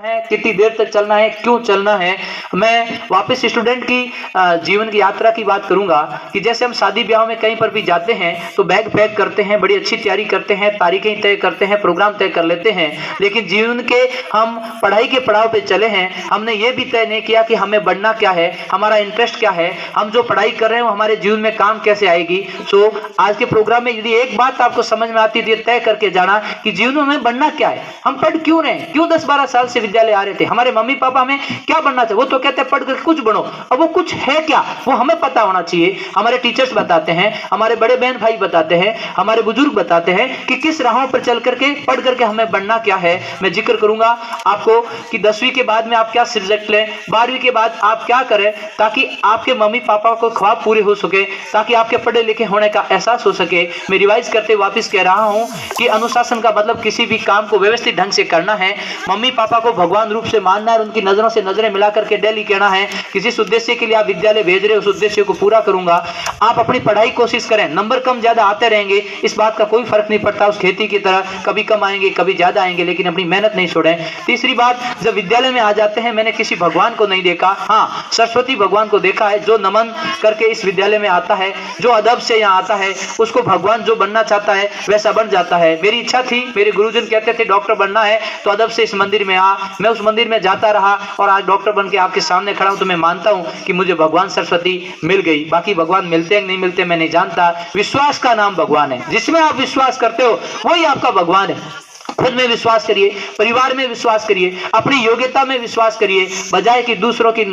है, कितनी देर तक चलना है, क्यों चलना है। मैं वापस स्टूडेंट की जीवन की यात्रा की बात करूंगा कि जैसे हम शादी ब्याह में कहीं पर भी जाते हैं तो बैग पैक करते हैं, बड़ी अच्छी तैयारी करते हैं, तारीखें तय करते हैं, प्रोग्राम तय कर लेते हैं, लेकिन जीवन के हम पढ़ाई के पड़ाव पे चले हैं, हमने ये भी तय नहीं किया कि हमें बढ़ना क्या है, हमारा इंटरेस्ट क्या है, हम जो पढ़ाई कर रहे हैं वो हमारे जीवन में काम कैसे आएगी। सो आज के प्रोग्राम में यदि एक बात आपको समझ में आती है, तय करके जाना कि जीवन में हमें बनना क्या है, हम पढ़ क्यों रहे हैं, क्यों 10-12 साल से विद्यालय आ रहे थे, हमारे मम्मी पापा हमें क्या बनना चाहिए, वो तो कहते हैं पढ़ कर कुछ बनो, अब वो कुछ है क्या वो हमें पता होना चाहिए। हमारे टीचर्स बताते हैं, हमारे बड़े बहन भाई बताते हैं, हमारे बुजुर्ग बताते हैं कि किस राहों पर चल करके पढ़ करके हमें बनना क्या है। मैं जिक्र करूंगा आपको कि 10वीं के बाद में आप क्या सब्जेक्ट लें, 12वीं के बाद आप क्या करें ताकि आपके मम्मी पापा को ख्वाब पूरे हो सके, ताकि आपके पढ़े लिखे होने का एहसास हो सके। मैं रिवाइज करते वापस कह रहा हूं कि अनुशासन का मतलब किसी भी काम को व्यवस्थित ढंग से करना है, मम्मी पापा को भगवान रूप से मानना है और उनकी नजरों से नजरें मिला करके डेली कहना है किस उद्देश्य के लिए आप विद्यालय भेज रहे हो, उस उद्देश्य को पूरा करूंगा। आप अपनी पढ़ाई कोशिश करें, नंबर कम ज्यादा आते रहेंगे, इस बात का कोई फर्क नहीं पड़ता, उस खेती की तरह कभी कम आएंगे कभी ज्यादा आएंगे, लेकिन अपनी मेहनत नहीं छोड़ें। तीसरी बात, जब विद्यालय में आ जाते हैं, मैंने किसी भगवान को नहीं देखा, हाँ सरस्वती भगवान को देखा है, जो नमन करके इस विद्यालय में आता है, जो अदब से यहाँ आता है, उसको भगवान जो बनना चाहता है वैसा बन जाता है। मेरी इच्छा थी, मेरे गुरुजन कहते थे डॉक्टर बनना है तो अदब से इस मंदिर में आ, मैं उस मंदिर में जाता रहा और आज डॉक्टर बन के आपके सामने खड़ा हूं। तो मैं मानता हूं कि मुझे भगवान सरस्वती मिल गई। बाकी भगवान मिलते हैं नहीं मिलते मैं नहीं जानता, विश्वास का नाम भगवान है, जिसमें आप विश्वास करते हो वही आपका भगवान है। खुद में विश्वास करिए, परिवार में विश्वास करिए, अपनी योग्यता में विश्वास करिए, बजाय कि दूसरों की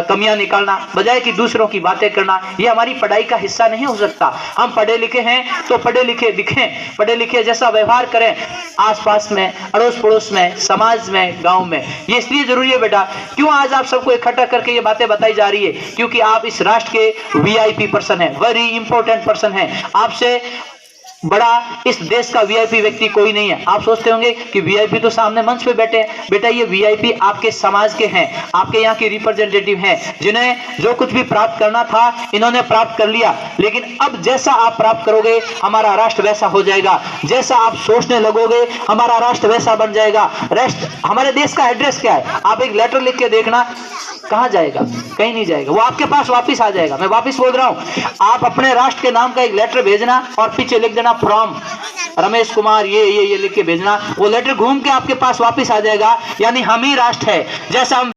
कमियां निकालना, बजाय कि दूसरों की बातें करना, ये हमारी पढ़ाई का हिस्सा नहीं हो सकता। हम पढ़े लिखे हैं तो पढ़े लिखे दिखें, पढ़े लिखे जैसा व्यवहार करें आसपास में, अड़ोस पड़ोस में, समाज में, गांव में। ये इसलिए जरूरी है बेटा, क्यों आज आप सबको इकट्ठा करके ये बातें बताई जा रही है, क्योंकि आप इस राष्ट्र के वीआईपी पर्सन है, वेरी इंपॉर्टेंट पर्सन है। आपसे बड़ा इस देश का वीआईपी व्यक्ति कोई नहीं है। आप सोचते होंगे कि वीआईपी तो सामने मंच पे बैठे हैं, बेटा ये वीआईपी आपके समाज के हैं, आपके यहाँ के रिप्रेजेंटेटिव हैं, जिन्हें जो कुछ भी प्राप्त करना था इन्होंने प्राप्त कर लिया, लेकिन अब जैसा आप प्राप्त करोगे हमारा राष्ट्र वैसा हो जाएगा, जैसा आप सोचने लगोगे हमारा राष्ट्र वैसा बन जाएगा। राष्ट्र हमारे देश का एड्रेस क्या है, आप एक लेटर लिख के देखना, कहां जाएगा, कहीं नहीं जाएगा, वो आपके पास वापस आ जाएगा। मैं वापस बोल रहा हूं, आप अपने राष्ट्र के नाम का एक लेटर भेजना और पीछे लिख देना फ्रॉम रमेश कुमार, ये लिख के भेजना, वो लेटर घूम के आपके पास वापस आ जाएगा। यानी हम ही राष्ट्र है, जैसा हम